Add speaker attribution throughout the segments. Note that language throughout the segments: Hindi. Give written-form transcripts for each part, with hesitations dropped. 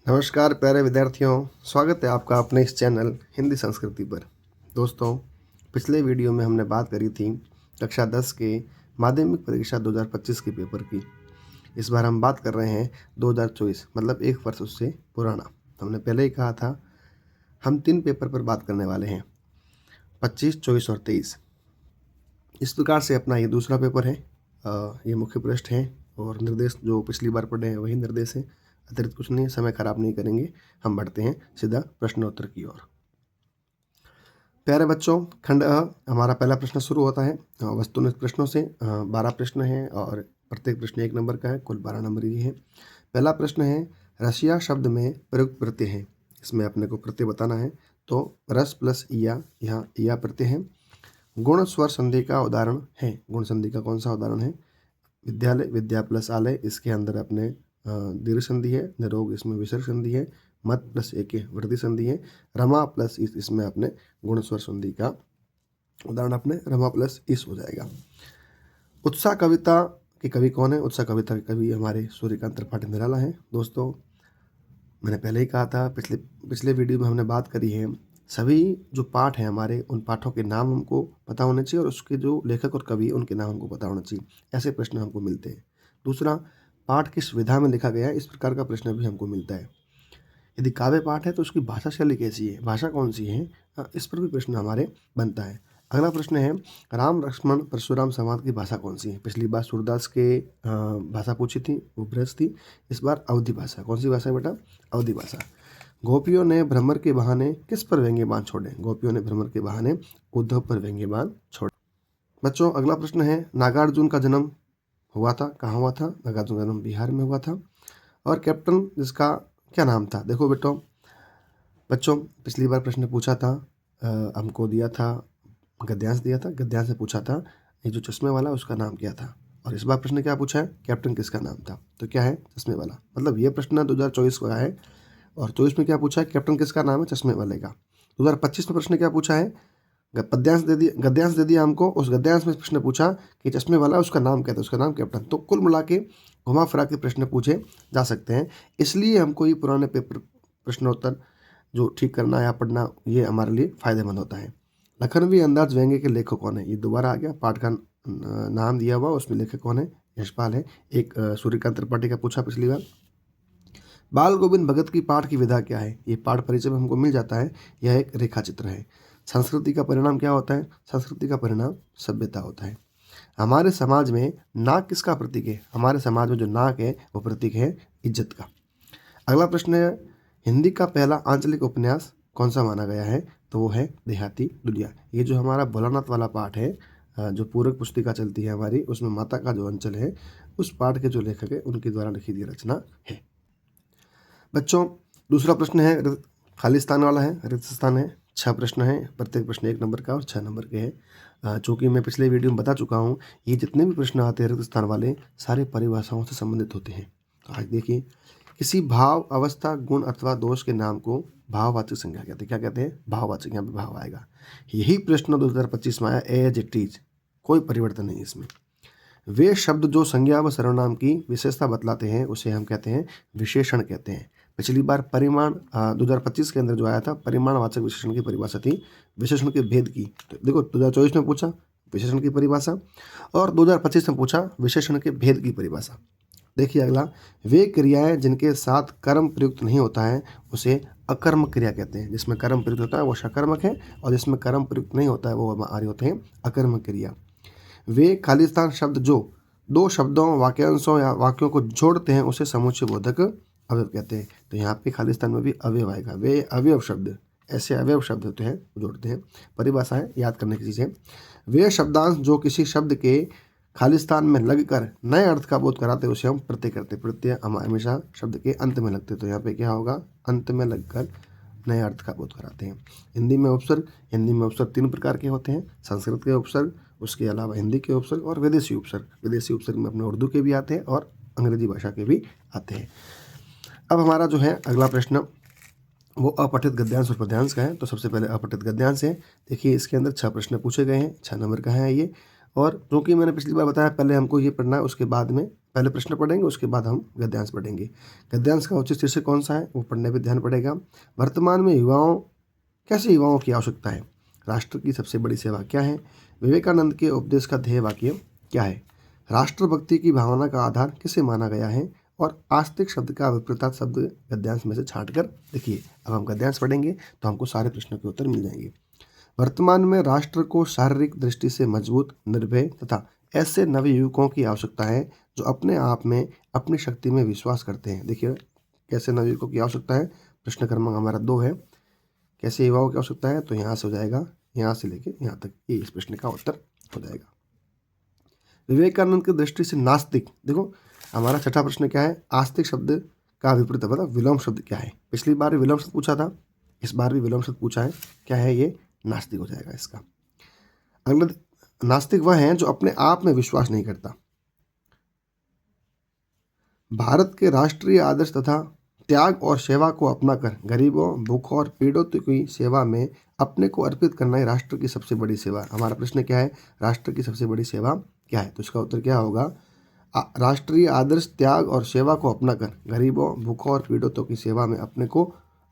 Speaker 1: नमस्कार प्यारे विद्यार्थियों, स्वागत है आपका अपने इस चैनल हिंदी संस्कृति पर। दोस्तों, पिछले वीडियो में हमने बात करी थी कक्षा 10 के माध्यमिक परीक्षा 2025 के पेपर की। इस बार हम बात कर रहे हैं 2024, मतलब एक वर्ष उससे पुराना। हमने पहले ही कहा था हम 3 पेपर पर बात करने वाले हैं, 25, 24 और 23। इस प्रकार से अपना ये दूसरा पेपर है। ये मुख्य पृष्ठ हैं और निर्देश जो पिछली बार पढ़े हैं वही निर्देश हैं, अतिरिक्त कुछ नहीं। समय खराब नहीं करेंगे, हम बढ़ते हैं सीधा प्रश्नोत्तर की ओर। प्यारे बच्चों, खंड अ हमारा पहला प्रश्न शुरू होता है वस्तुनिष्ठ प्रश्नों से। 12 प्रश्न हैं और प्रत्येक प्रश्न 1 नंबर का है, कुल 12 नंबर ये है। पहला प्रश्न है, रसिया शब्द में प्रयुक्त प्रत्यय है। इसमें अपने को प्रत्यय बताना है, तो रस प्लस इया, यहाँ इया प्रत्यय है। गुण स्वर संधि का उदाहरण है। गुण संधि का कौन सा उदाहरण है? विद्यालय, विद्या प्लस आलय, इसके अंदर अपने दीर्घ संधि है। निरोग, इसमें विसर्ग संधि है। मत प्लस एके, वृद्धि संधि है। रमा प्लस इस, इसमें अपने गुण स्वर संधि का उदाहरण अपने रमा प्लस इस हो जाएगा। उत्साह कविता के कवि कौन है? उत्साह कविता के कवि हमारे सूर्यकांत त्रिपाठी निराला हैं। दोस्तों, मैंने पहले ही कहा था, पिछले वीडियो में हमने बात करी है, सभी जो पाठ हैं हमारे, उन पाठों के नाम हमको पता होने चाहिए और उसके जो लेखक और कवि उनके नाम हमको पता होना चाहिए। ऐसे प्रश्न हमको मिलते हैं। दूसरा, पाठ किस विधा में लिखा गया है, इस प्रकार का प्रश्न भी हमको मिलता है। यदि काव्य पाठ है तो उसकी भाषा शैली कैसी है, भाषा कौन सी है, इस पर भी प्रश्न हमारे बनता है। अगला प्रश्न है, राम लक्ष्मण परशुराम संवाद की भाषा कौन सी है? पिछली बार सूरदास के भाषा पूछी थी, वो ब्रज थी। इस बार अवधि भाषा। कौन सी भाषा है बेटा? अवधि भाषा। गोपियों ने भ्रमर के बहाने किस पर व्यंग्य बाण छोड़े? गोपियों ने भ्रमर के बहाने उद्धव पर व्यंग्य बाण छोड़े। बच्चों, अगला प्रश्न है, नागार्जुन का जन्म हुआ था, कहाँ हुआ था? नागार्जुन का जन्म बिहार में हुआ था। और कैप्टन जिसका क्या नाम था? देखो बच्चों, पिछली बार प्रश्न पूछा था, हमको दिया था, गद्यांश दिया था। गद्यांश से पूछा था ये जो चश्मे वाला उसका नाम क्या था। और इस बार प्रश्न क्या पूछा है? कैप्टन किसका नाम था? तो क्या है? चश्मे वाला। मतलब ये प्रश्न 2024 का है और 24 में क्या पूछा है? कैप्टन किसका नाम है? चश्मे वाले का। 2025 में प्रश्न क्या पूछा है? गद्यांश दे दिया हमको। उस गद्यांश में प्रश्न पूछा कि चश्मे वाला उसका नाम क्या था? उसका नाम कैप्टन। तो कुल मिला के घुमा फिरा के प्रश्न पूछे जा सकते हैं। इसलिए हमको ये पुराने पेपर प्रश्नोत्तर जो ठीक करना या पढ़ना, ये हमारे लिए फायदेमंद होता है। लखनवी अंदाज व्यंग्य के लेखक कौन है? ये दोबारा आ गया। पाठ का नाम दिया हुआ, उसमें लेखक कौन है? यशपाल है। एक सूर्यकांत त्रिपाठी का पूछा पिछली बार। बाल गोविंद भगत की पाठ की विधा क्या है? ये पाठ परिचय में हमको मिल जाता है। यह एक रेखा चित्र है। संस्कृति का परिणाम क्या होता है? संस्कृति का परिणाम सभ्यता होता है। हमारे समाज में नाक किसका प्रतीक है? हमारे समाज में जो नाक है वो प्रतीक है इज्जत का। अगला प्रश्न है, हिंदी का पहला आंचलिक उपन्यास कौन सा माना गया है? तो वो है देहाती दुनिया। ये जो हमारा भोलानाथ वाला पाठ है, जो पूरक पुस्तिका चलती है हमारी, उसमें माता का जो अंचल है, उस पाठ के जो लेखक है उनके द्वारा लिखी गई रचना है। बच्चों, दूसरा प्रश्न है खालिस्तान वाला है, रिक्त स्थान है। 6 प्रश्न है, प्रत्येक प्रश्न 1 नंबर का और 6 नंबर के हैं। चूँकि मैं पिछले वीडियो में बता चुका हूँ, ये जितने भी प्रश्न आते हैं रिक्त स्थान वाले, सारे परिभाषाओं से संबंधित होते हैं। तो आज देखिए, किसी भाव, अवस्था, गुण अथवा दोष के नाम को भाववाचक संज्ञा कहते हैं। क्या कहते हैं? भाववाचक। यहाँ पे भाव आएगा। यही प्रश्न 2025 में आया एज इट इज, कोई परिवर्तन नहीं इसमें। वे शब्द जो संज्ञा व सर्वनाम की विशेषता बतलाते हैं उसे हम कहते हैं विशेषण कहते हैं। पिछली बार परिमाण 2025 के अंदर जो आया था, परिमाणवाचक विशेषण की परिभाषा थी, विशेषण के भेद की। तो देखो, 2024 में पूछा विशेषण की परिभाषा और 2025 में पूछा विशेषण के भेद की परिभाषा। देखिए अगला, वे क्रियाएं जिनके साथ कर्म प्रयुक्त नहीं होता है उसे अकर्म क्रिया कहते हैं। जिसमें कर्म प्रयुक्त होता है वो सकर्मक है और जिसमें कर्म प्रयुक्त नहीं होता है वो हमारे होते हैं अकर्म क्रिया। वे खालिस्तान शब्द जो 2 शब्दों, वाक्यांशों या वाक्यों को जोड़ते हैं उसे समुच्चय बोधक अवयव कहते हैं। तो यहाँ पे खालिस्तान में भी अवयव आएगा। वे अवयव शब्द, ऐसे अवयव शब्द होते हैं जोड़ते हैं। परिभाषा है, याद करने की चीज़ है। वे शब्दांश जो किसी शब्द के खालिस्तान में लगकर नए अर्थ का बोध कराते उसे हम प्रत्यय करते। प्रत्यय हम हमेशा शब्द के अंत में लगते, तो यहाँ पे क्या होगा? अंत में लगकर नए अर्थ का बोध कराते हैं। हिंदी में उपसर्ग, हिंदी में उपसर्ग 3 प्रकार के होते हैं। संस्कृत के उपसर्ग, उसके अलावा हिंदी के उपसर्ग और विदेशी उपसर्ग। विदेशी उपसर्ग में अपने उर्दू के भी आते हैं और अंग्रेजी भाषा के भी आते हैं। अब हमारा जो है अगला प्रश्न वो अपठित गद्यांश और पद्यांश का है। तो सबसे पहले अपठित गद्यांश है। देखिए, इसके अंदर 6 प्रश्न पूछे गए हैं, 6 नंबर का है ये। और क्योंकि मैंने पिछली बार बताया, पहले हमको ये पढ़ना है, उसके बाद में पहले प्रश्न पढ़ेंगे, उसके बाद हम गद्यांश पढ़ेंगे। गद्यांश का उचित शीर्षक कौन सा है वो पढ़ने पर ध्यान पड़ेगा। वर्तमान में कैसे युवाओं की आवश्यकता है, राष्ट्र की सबसे बड़ी सेवा क्या है, विवेकानंद के उपदेश का ध्येय वाक्य क्या है, राष्ट्रभक्ति की भावना का आधार किसे माना गया है, और आस्तिक शब्द का विपरीतार्थ शब्द गद्यांश में से छांट कर देखिए। अब हम गद्यांश पढ़ेंगे तो हमको सारे प्रश्नों के उत्तर मिल जाएंगे। वर्तमान में राष्ट्र को शारीरिक दृष्टि से मजबूत, निर्भय तथा ऐसे नवयुवकों की आवश्यकता है जो अपने आप में, अपनी शक्ति में विश्वास करते हैं। देखिए कैसे नवयुवकों की आवश्यकता है, प्रश्न क्रमांक हमारा 2 है। कैसे युवाओं की आवश्यकता है, तो यहाँ से हो जाएगा, यहाँ से लेके यहाँ तक ये इस प्रश्न का उत्तर हो जाएगा। विवेकानंद की दृष्टि से नास्तिक, देखो हमारा छठा प्रश्न क्या है, आस्तिक शब्द का विपरीत मतलब विलोम शब्द क्या है। पिछली बार भी विलोम शब्द पूछा था, इस बार भी विलोम शब्द पूछा है, क्या है ये, नास्तिक हो जाएगा इसका। अगला, नास्तिक वह है जो अपने आप में विश्वास नहीं करता। भारत के राष्ट्रीय आदर्श तथा त्याग और सेवा को अपनाकर गरीबों, भूखों और पीड़ितों की सेवा में अपने को अर्पित करना ही राष्ट्र की सबसे बड़ी सेवा। हमारा प्रश्न क्या है, राष्ट्र की सबसे बड़ी सेवा क्या है, तो इसका उत्तर क्या होगा, राष्ट्रीय आदर्श, त्याग और सेवा को अपनाकर गरीबों, भूखों और पीड़ितों की सेवा में अपने को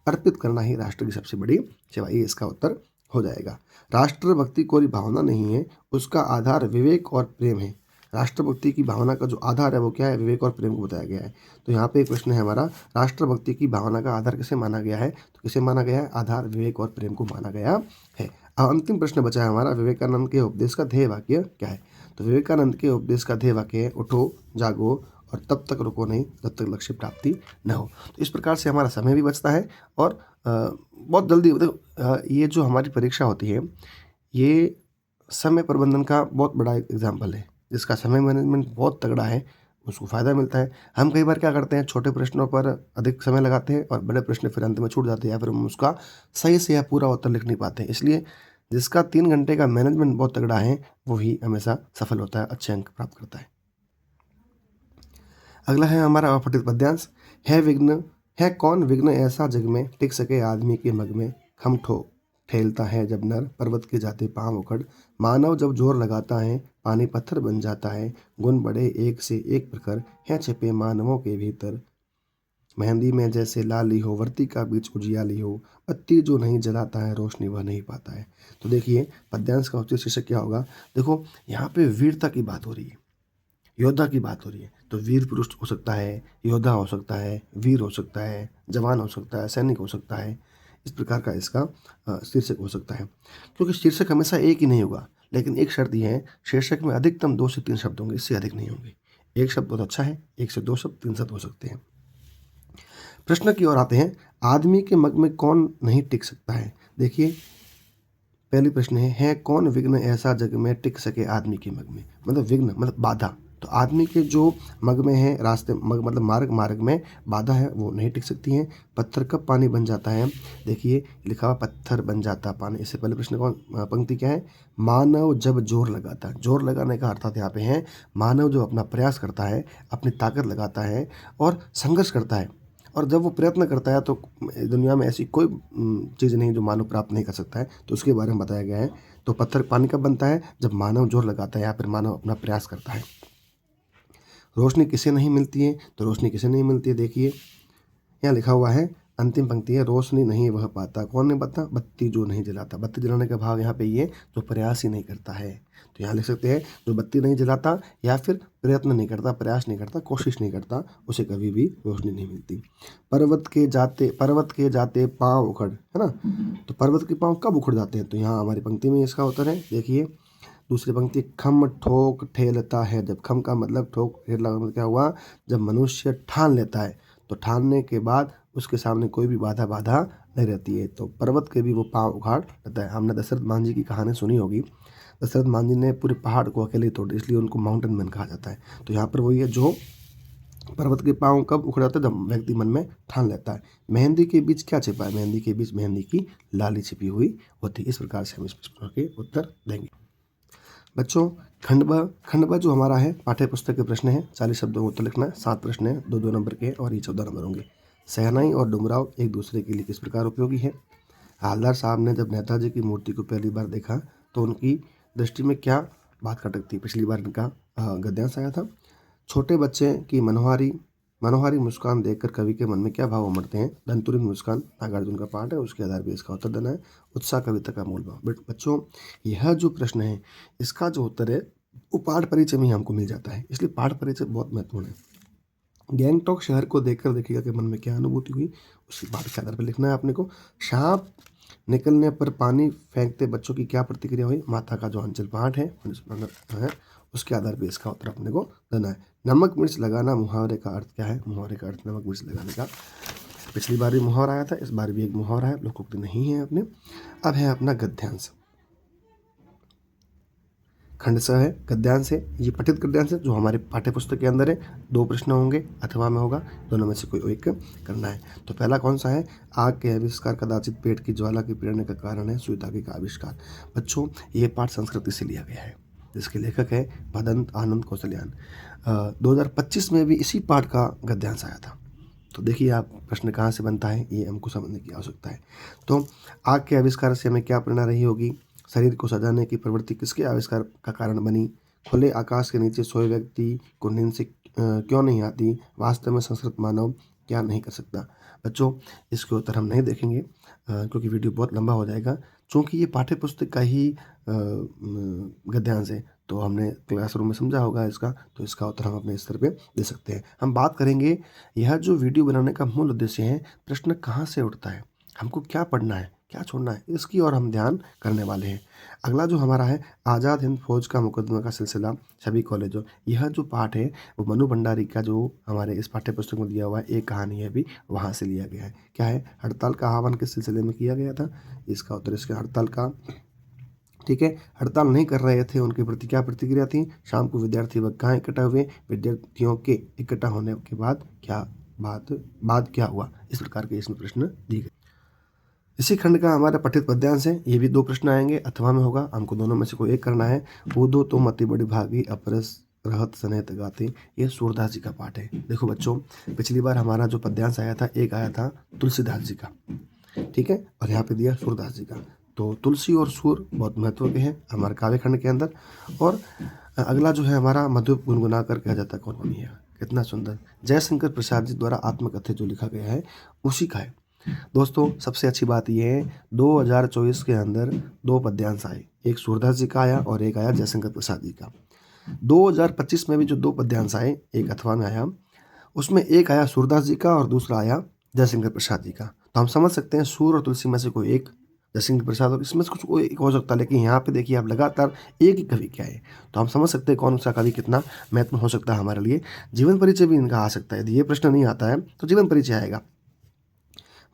Speaker 1: अर्पित करना ही राष्ट्र की सबसे बड़ी सेवा, ये इसका उत्तर हो जाएगा। राष्ट्रभक्ति कोई भावना नहीं है, उसका आधार विवेक और प्रेम है। राष्ट्रभक्ति की भावना का जो आधार है वो क्या है, विवेक और प्रेम को बताया गया है। तो यहाँ पे एक प्रश्न है हमारा, राष्ट्रभक्ति की भावना का आधार किसे माना गया है, तो किसे माना गया है, आधार विवेक और प्रेम को माना गया है। अब अंतिम प्रश्न बचा है हमारा, विवेकानंद के उपदेश का ध्येय वाक्य क्या है। तो विवेकानंद के उपदेश का ध्येय वाक्य है, उठो, जागो और तब तक रुको नहीं जब तक लक्ष्य प्राप्ति न हो। तो इस प्रकार से हमारा समय भी बचता है और बहुत जल्दी, ये जो हमारी परीक्षा होती है ये समय प्रबंधन का बहुत बड़ा एग्जाम्पल है। जिसका समय मैनेजमेंट बहुत तगड़ा है उसको फ़ायदा मिलता है। हम कई बार क्या करते हैं, छोटे प्रश्नों पर अधिक समय लगाते हैं और बड़े प्रश्न फिर अंत में छूट जाते हैं, या फिर हम उसका सही से या पूरा उत्तर लिख नहीं पाते हैं। इसलिए जिसका 3 घंटे का मैनेजमेंट बहुत तगड़ा है वो ही हमेशा सफल होता है, अच्छे अंक प्राप्त करता है। अगला है हमारा अपठित पद्यांश, है कौन विघ्न ऐसा जग में, टिक सके आदमी के मग में, खम ठो ठेलता है जब नर, पर्वत के जाते पांव उखड़, मानव जब जोर लगाता है पानी पत्थर बन जाता है, गुण बड़े एक से एक प्रकार है छिपे मानवों के भीतर, मेहंदी में जैसे लाली हो, वर्ती का बीच उजियाली हो, बत्ती जो नहीं जलाता है रोशनी वह नहीं पाता है। तो देखिए पद्यांश का उचित शीर्षक क्या होगा, देखो यहाँ पे वीरता की बात हो रही है, योद्धा की बात हो रही है। तो वीर पुरुष हो सकता है, योद्धा हो सकता है, वीर हो सकता है, जवान हो सकता है, सैनिक हो सकता है, इस प्रकार का इसका शीर्षक हो सकता है। क्योंकि शीर्षक हमेशा एक ही नहीं होगा, लेकिन एक शर्त यह है, शीर्षक में अधिकतम 2 से 3 शब्द होंगे, इससे अधिक नहीं होंगे। एक शब्द बहुत अच्छा है, 1 से 2 शब्द, 3 शब्द हो सकते हैं। प्रश्न की ओर आते हैं, आदमी के मग में कौन नहीं टिक सकता है। देखिए पहली प्रश्न है कौन विघ्न ऐसा जग में टिक सके आदमी के मग में, मतलब विघ्न मतलब बाधा। तो आदमी के जो मग में है, रास्ते मग मतलब मार्ग में बाधा है वो नहीं टिक सकती हैं। पत्थर कब पानी बन जाता है, देखिए लिखा हुआ पत्थर बन जाता पानी। इससे पहले प्रश्न कौन पंक्ति क्या है, मानव जब जोर लगाता है। जोर लगाने का अर्थात यहाँ पे है मानव जो अपना प्रयास करता है, अपनी ताकत लगाता है और संघर्ष करता है, और जब वो प्रयत्न करता है तो दुनिया में ऐसी कोई चीज़ नहीं जो मानव प्राप्त नहीं कर सकता है, तो उसके बारे में बताया गया है। तो पत्थर पानी कब बनता है, जब मानव जोर लगाता है या फिर मानव अपना प्रयास करता है। रोशनी किसे नहीं मिलती है, तो रोशनी किसे नहीं मिलती है, देखिए यहाँ लिखा हुआ है, अंतिम पंक्ति है, रोशनी नहीं वह पाता, कौन नहीं पाता, बत्ती जो नहीं जलाता। बत्ती जलाने का भाव यहाँ पे ये जो प्रयास ही नहीं करता है। तो यहाँ लिख सकते हैं जो बत्ती नहीं जलाता या फिर प्रयत्न नहीं करता, प्रयास नहीं करता, कोशिश नहीं करता, उसे कभी भी रोशनी नहीं मिलती। पर्वत के जाते पाँव उखड़, है ना। तो पर्वत के पाँव कब उखड़ जाते हैं, तो यहाँ हमारी पंक्ति में इसका उत्तर है। देखिए दूसरी पंक्ति, खम ठोक ठेलता है जब, खम का मतलब ठोक ठेलना मतलब क्या हुआ, जब मनुष्य ठान लेता है, तो ठानने के बाद उसके सामने कोई भी बाधा नहीं रहती है, तो पर्वत के भी वो पाँव उखाड़ लेता है। हमने दशरथ मान जी की कहानी सुनी होगी, दशरथ मान जी ने पूरे पहाड़ को अकेले तोड़, इसलिए उनको माउंटेन मैन कहा जाता है। तो यहाँ पर वही है, जो पर्वत के पाँव कब उखड़ जाता है, जब व्यक्ति मन में ठान लेता है। मेहंदी के बीच क्या छिपा है, मेहंदी के बीच मेहंदी की लाली छिपी हुई होती है। इस प्रकार से हम इस प्रश्न के उत्तर देंगे। बच्चों खंड ब जो हमारा है पाठ्य पुस्तक के प्रश्न है, 40 शब्दों में उत्तर लिखना है, 7 प्रश्न है, 2-2 नंबर के और ये 14 नंबर होंगे। शहनाई और डुमराव एक दूसरे के लिए किस प्रकार उपयोगी है। हालदार साहब ने जब नेताजी की मूर्ति को पहली बार देखा तो उनकी दृष्टि में क्या बात खटकती। पिछली बार इनका गद्यांश आया था। छोटे बच्चे की मनोहारी मनोहारी मुस्कान देखकर कवि के मन में क्या भाव उमड़ते हैं? दंतुरिन मुस्कान नागार्जुन का पाठ है, उसके आधार पर इसका उत्तर देना है। उत्साह कविता का मूल भाव। बच्चों, यह जो प्रश्न है इसका जो उत्तर है वो पाठ परिचय में ही हमको मिल जाता है, इसलिए पाठ परिचय बहुत महत्वपूर्ण है। गैंगटॉक शहर को देखकर देखिएगा कि मन में क्या अनुभूति हुई, उसी पाठ के आधार पर लिखना है आपने को। सांप निकलने पर पानी फेंकते बच्चों की क्या प्रतिक्रिया हुई? माता का जो अंचल पाठ है उसके आधार पर इसका उत्तर अपने को देना है। नमक मिर्च लगाना मुहावरे का अर्थ क्या है? मुहावरे का अर्थ नमक मिर्च लगाने का। पिछली बार भी मुहावरा आया था, इस बार भी एक मुहावरा है, लोकोक्ति नहीं है अपने। अब है अपना गद्यांश। खंड स है गद्यांश है, ये पठित गद्यांश है जो हमारे पाठ्य पुस्तक के अंदर है। 2 प्रश्न होंगे अथवा में होगा, दोनों में से कोई एक करना है। तो पहला कौन सा है? आग के आविष्कार कदाचित पेट की ज्वाला की पीड़ने का कारण है सुई धागे का आविष्कार। बच्चों, ये पाठ संस्कृति से लिया गया है, जिसके लेखक है भदंत आनंद कौशल्यान। 2025 में भी इसी पाठ का गद्यांश आया था। तो देखिए आप प्रश्न कहाँ से बनता है, ये हमको समझने की आवश्यकता है। तो आग के आविष्कार से हमें क्या प्रेरणा रही होगी? शरीर को सजाने की प्रवृत्ति किसके आविष्कार का कारण बनी? खुले आकाश के नीचे सोए व्यक्ति को नींद से क्यों नहीं आती? वास्तव में संस्कृत मानव क्या नहीं कर सकता? बच्चों, इसके उत्तर हम नहीं देखेंगे क्योंकि वीडियो बहुत लंबा हो जाएगा। चूँकि ये पाठ्य पुस्तक का ही गद्यांश है, तो हमने क्लासरूम में समझा होगा इसका, तो इसका उत्तर हम अपने स्तर पे दे सकते हैं। हम बात करेंगे, यह जो वीडियो बनाने का मूल उद्देश्य है, प्रश्न कहाँ से उठता है, हमको क्या पढ़ना है, क्या छोड़ना है, इसकी ओर हम ध्यान करने वाले हैं। अगला जो हमारा है, आज़ाद हिंद फौज का मुकदमा का सिलसिला सभी कॉलेजों। यह जो पाठ है वो मनु भंडारी का जो हमारे इस पाठ्य पुस्तक में दिया हुआ है, एक कहानी है भी वहाँ से लिया गया है। क्या है? हड़ताल का आह्वान किस सिलसिले में किया गया था? इसका उत्तर इसके हड़ताल का, ठीक है, हड़ताल नहीं कर रहे थे, उनके प्रति क्या प्रतिक्रिया थी? शाम को विद्यार्थी वह कहाँ इकट्ठा हुए? विद्यार्थियों के इकट्ठा होने के बाद क्या बाद क्या हुआ? इस प्रकार के इसमें प्रश्न दिए गए। इसी खंड का हमारा पठित पद्यांश है, ये भी 2 प्रश्न आएंगे अथवा में होगा, हमको दोनों में से कोई एक करना है। ऊदो तो मति बड़ी भागी अपरस रहत सनेत गाते, ये सूरदास जी का पाठ है। देखो बच्चों, पिछली बार हमारा जो पद्यांश आया था, एक आया था तुलसीदास जी का, ठीक है, और यहाँ पे दिया सूरदास जी का। तो तुलसी और सूर बहुत महत्व के हैं हमारे काव्य खंड के अंदर। और अगला जो है हमारा मधु गुनगुना कर कहा जाता कौन बनी है, कितना सुंदर। जयशंकर प्रसाद जी द्वारा आत्मकथ्य जो लिखा गया है उसी का है। दोस्तों, सबसे अच्छी बात यह है 2024 के अंदर 2 पद्यांश आए, एक सूरदास जी का आया और एक आया जयशंकर प्रसाद जी का। 2025 में भी जो 2 पद्यांश आए, एक अथवा में आया, उसमें एक आया सूरदास जी का और दूसरा आया जयशंकर प्रसाद जी का। तो हम समझ सकते हैं सूर और तुलसी में से कोई एक, जयशंकर प्रसाद और इसमें से कुछ कोई एक हो सकता है, लेकिन यहाँ पे देखिए आप लगातार एक ही कवि क्या है, तो हम समझ सकते हैं कौन सा कवि कितना महत्वपूर्ण हो सकता है हमारे लिए। जीवन परिचय भी इनका आ सकता है, यदि ये प्रश्न नहीं आता है तो जीवन परिचय आएगा।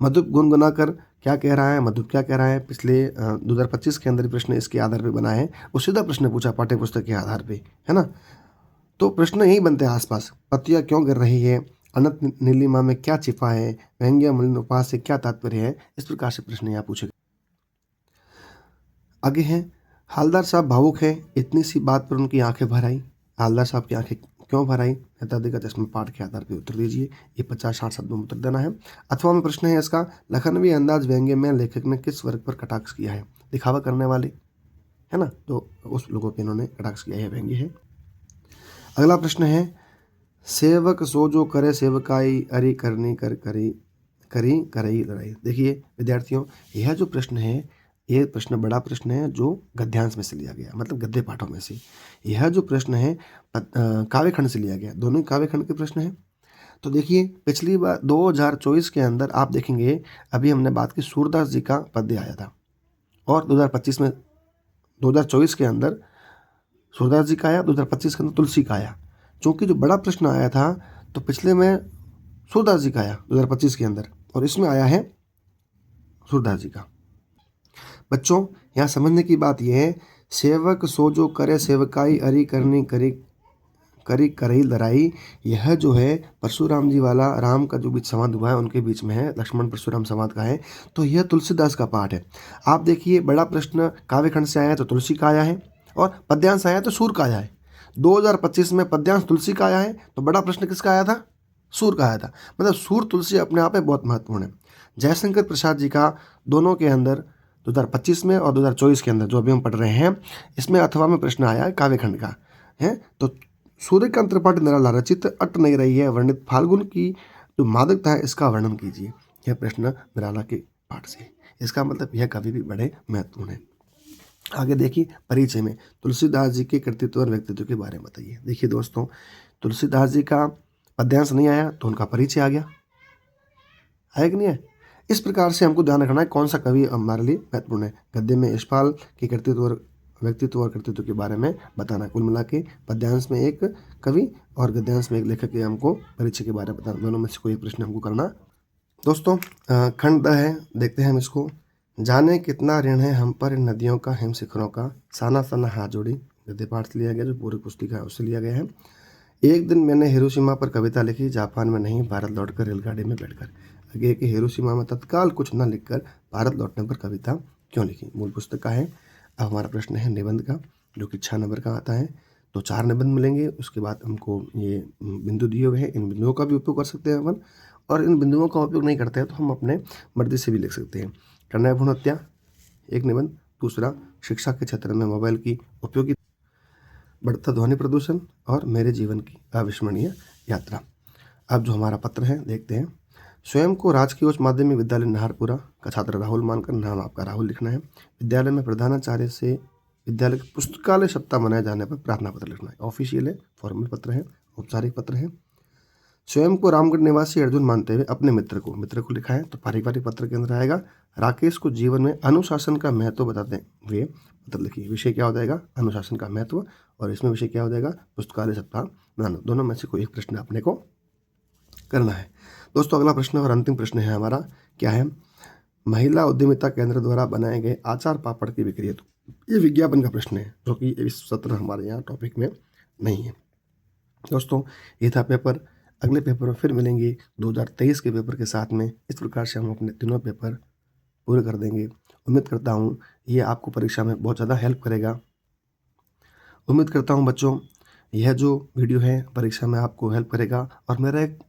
Speaker 1: मधुप गुनगुना कर क्या कह रहा है? मधुप क्या कह रहा है? पिछले 2025 के अंदर प्रश्न इसके आधार पे बना है, वो सीधा प्रश्न पूछा पाठ्य पुस्तक के आधार पे, है ना। तो प्रश्न यही बनते हैं आसपास। पत्तियां क्यों गिर रही है? अनंत नीलिमा में क्या छिपा है? व्यंग्य मलिन उपास से क्या तात्पर्य है? इस प्रकार से प्रश्न यहाँ पूछे। आगे हैं, हालदार साहब भावुक है, इतनी सी बात पर उनकी आंखें भर आई। हालदार साहब की आंखें क्यों भर आई? नेताजी का चश्मा पाठ के आधार पर उत्तर दीजिए। ये 50-60 शब्दों में उत्तर देना है। अथवा में प्रश्न है इसका, लखनवी अंदाज व्यंग्य में लेखक ने किस वर्ग पर कटाक्ष किया है? दिखावा करने वाले, है ना, तो उस लोगों पर इन्होंने कटाक्ष किया है, व्यंग्य है। अगला प्रश्न है, सेवक सो जो करे सेवकाई अरे करनी कर करी करई लड़ाई। देखिए विद्यार्थियों, यह जो प्रश्न है, ये प्रश्न बड़ा प्रश्न है जो गद्यांश में से लिया गया, मतलब गद्य पाठों में से। यह जो प्रश्न है काव्य खंड से लिया गया, दोनों काव्य खंड के प्रश्न हैं। तो देखिए पिछली बार 2024 के अंदर आप देखेंगे, अभी हमने बात की सूरदास जी का पद्य आया था, और 2024 के अंदर सूरदास जी का आया, 2025 के अंदर तुलसी का आया। चूँकि जो बड़ा प्रश्न आया था तो पिछले में सूरदास जी का आया 2025 के अंदर, और इसमें आया है सूरदास जी का। बच्चों, यहाँ समझने की बात यह है, सेवक सो जो करे सेवकाई अरी करनी करी करई लड़ाई, यह जो है परशुराम जी वाला, राम का जो बीच संवाद हुआ है उनके बीच में है, लक्ष्मण परशुराम संवाद का है। तो यह तुलसीदास का पाठ है। आप देखिए, बड़ा प्रश्न काव्य खंड से आया तो तुलसी का आया है, और पद्यांश आया तो सूर का आया है। 2025 में पद्यांश तुलसी का आया है, तो बड़ा प्रश्न किसका आया था? सूर का आया था। मतलब सूर तुलसी अपने आप में बहुत महत्वपूर्ण है। जयशंकर प्रसाद जी का दोनों के अंदर 2025 में और 2024 के अंदर जो अभी हम पढ़ रहे हैं, इसमें अथवा में प्रश्न आया है काव्य खंड का है। तो सूर्यकांत त्रिपाठी निराला रचित अट नहीं रही है वर्णित फाल्गुन की जो मादकता है इसका वर्णन कीजिए। यह प्रश्न निराला के पाठ से। इसका मतलब यह कवि भी बड़े महत्वपूर्ण है। आगे देखिए परिचय में तुलसीदास जी के कृतित्व और व्यक्तित्व के बारे में बताइए। देखिए दोस्तों, तुलसीदास जी का पद्यांश नहीं आया तो उनका परिचय आ गया, है कि नहीं है। इस प्रकार से हमको ध्यान रखना है कौन सा कवि हमारे लिए महत्वपूर्ण है। गद्य में यशपाल के कृतित्व और व्यक्तित्व और कृतित्व के बारे में बताना। कुल मिला के पद्यांश में एक कवि और गद्यांश में एक लेखक के हमको परिचय के बारे में बताना। दोनों में से कोई एक प्रश्न हमको करना। दोस्तों खंड द है, देखते हैं हम इसको। जाने कितना ऋण है हम पर इन नदियों का, हिम शिखरों का, साना साना हाथ जोड़ी। गद्य पाठ से लिया गया, जो पूरी पुस्तिका है उससे लिया गया है। एक दिन मैंने हिरोशिमा पर कविता लिखी, जापान में नहीं भारत लौटकर रेलगाड़ी में बैठकर। आगे कि हिरोशिमा में तत्काल कुछ न लिखकर भारत लौटने पर कविता क्यों लिखी। मूल पुस्तक का है। अब हमारा प्रश्न है निबंध का, जो कि 6 नंबर का आता है। तो 4 निबंध मिलेंगे। उसके बाद हमको ये बिंदु दिए हुए हैं, इन बिंदुओं का भी उपयोग कर सकते हैं अपन, और इन बिंदुओं का उपयोग नहीं करते हैं तो हम अपने मर्जी से भी लिख सकते हैं। कन्या भ्रूण हत्या एक निबंध। दूसरा, शिक्षा के क्षेत्र में मोबाइल की उपयोगिता, बढ़ता ध्वनि प्रदूषण, और मेरे जीवन की अविस्मरणीय यात्रा। अब जो हमारा पत्र है देखते हैं। स्वयं को राजकीय उच्च माध्यमिक विद्यालय नाहरपुरा का छात्र राहुल मानकर, नाम आपका राहुल लिखना है। विद्यालय में प्रधानाचार्य से विद्यालय के पुस्तकालय सप्ताह मनाए जाने पर प्रार्थना पत्र लिखना है। ऑफिशियल है, फॉर्मल पत्र है, औपचारिक पत्र है। स्वयं को रामगढ़ निवासी अर्जुन मानते हुए अपने मित्र को लिखा है। तो पारिवारिक पत्र के अंदर आएगा। राकेश को जीवन में अनुशासन का महत्व बताते हुए पत्र लिखिए। विषय क्या हो जाएगा, अनुशासन का महत्व, और इसमें विषय क्या हो जाएगा, पुस्तकालय सप्ताह मनाना। दोनों में से कोई एक प्रश्न अपने को करना है। दोस्तों अगला प्रश्न और अंतिम प्रश्न है हमारा, क्या है, महिला उद्यमिता केंद्र द्वारा बनाए गए आचार पापड़ की बिक्री है। तो ये विज्ञापन का प्रश्न है, जो कि इस सत्र हमारे यहाँ टॉपिक में नहीं है। दोस्तों ये था पेपर। अगले पेपर में फिर मिलेंगे 2023 के पेपर के साथ में। इस प्रकार से हम अपने तीनों पेपर पूरे कर देंगे। उम्मीद करता हूँ ये आपको परीक्षा में बहुत ज़्यादा हेल्प करेगा। उम्मीद करता हूँ बच्चों यह जो वीडियो है परीक्षा में आपको हेल्प करेगा। और मेरा एक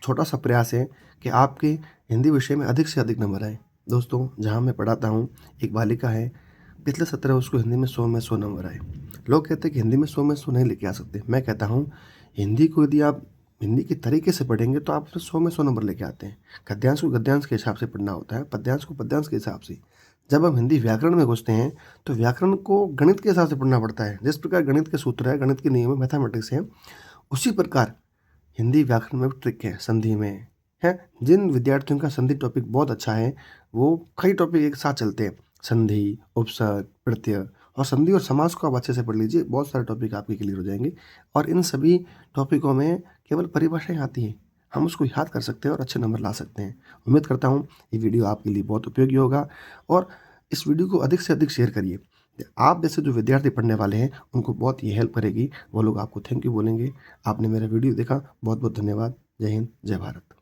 Speaker 1: छोटा सा प्रयास है कि आपके हिंदी विषय में अधिक से अधिक नंबर आए। दोस्तों जहाँ मैं पढ़ाता हूँ, एक बालिका है, पिछले सत्र उसको हिंदी में 100 में 100 नंबर आए। लोग कहते हैं कि हिंदी में 100 में 100 नहीं लेके आ सकते। मैं कहता हूँ हिंदी को यदि आप हिंदी के तरीके से पढ़ेंगे तो आप उसमें 100 में 100 नंबर लेके आते हैं। गद्यांश को गद्यांश के हिसाब से पढ़ना होता है, पद्यांश को पद्यांश के हिसाब से। जब हम हिंदी व्याकरण में घुसते हैं तो व्याकरण को गणित के हिसाब से पढ़ना पड़ता है। जिस प्रकार गणित के सूत्र है, गणित के नियम है, मैथमेटिक्स है, उसी प्रकार हिंदी व्याकरण में भी ट्रिक है, संधि में है। जिन विद्यार्थियों का संधि टॉपिक बहुत अच्छा है वो कई टॉपिक एक साथ चलते हैं, संधि, उपसर्ग, प्रत्यय, और संधि और समास को आप अच्छे से पढ़ लीजिए, बहुत सारे टॉपिक आपके क्लियर हो जाएंगे। और इन सभी टॉपिकों में केवल परिभाषाएं आती हैं, हम उसको याद कर सकते हैं और अच्छे नंबर ला सकते हैं। उम्मीद करता हूँ ये वीडियो आपके लिए बहुत उपयोगी होगा, और इस वीडियो को अधिक से अधिक शेयर करिए। आप जैसे जो विद्यार्थी पढ़ने वाले हैं उनको बहुत ये हेल्प करेगी। वो लोग आपको थैंक यू बोलेंगे। आपने मेरा वीडियो देखा, बहुत बहुत धन्यवाद। जय हिंद, जय भारत।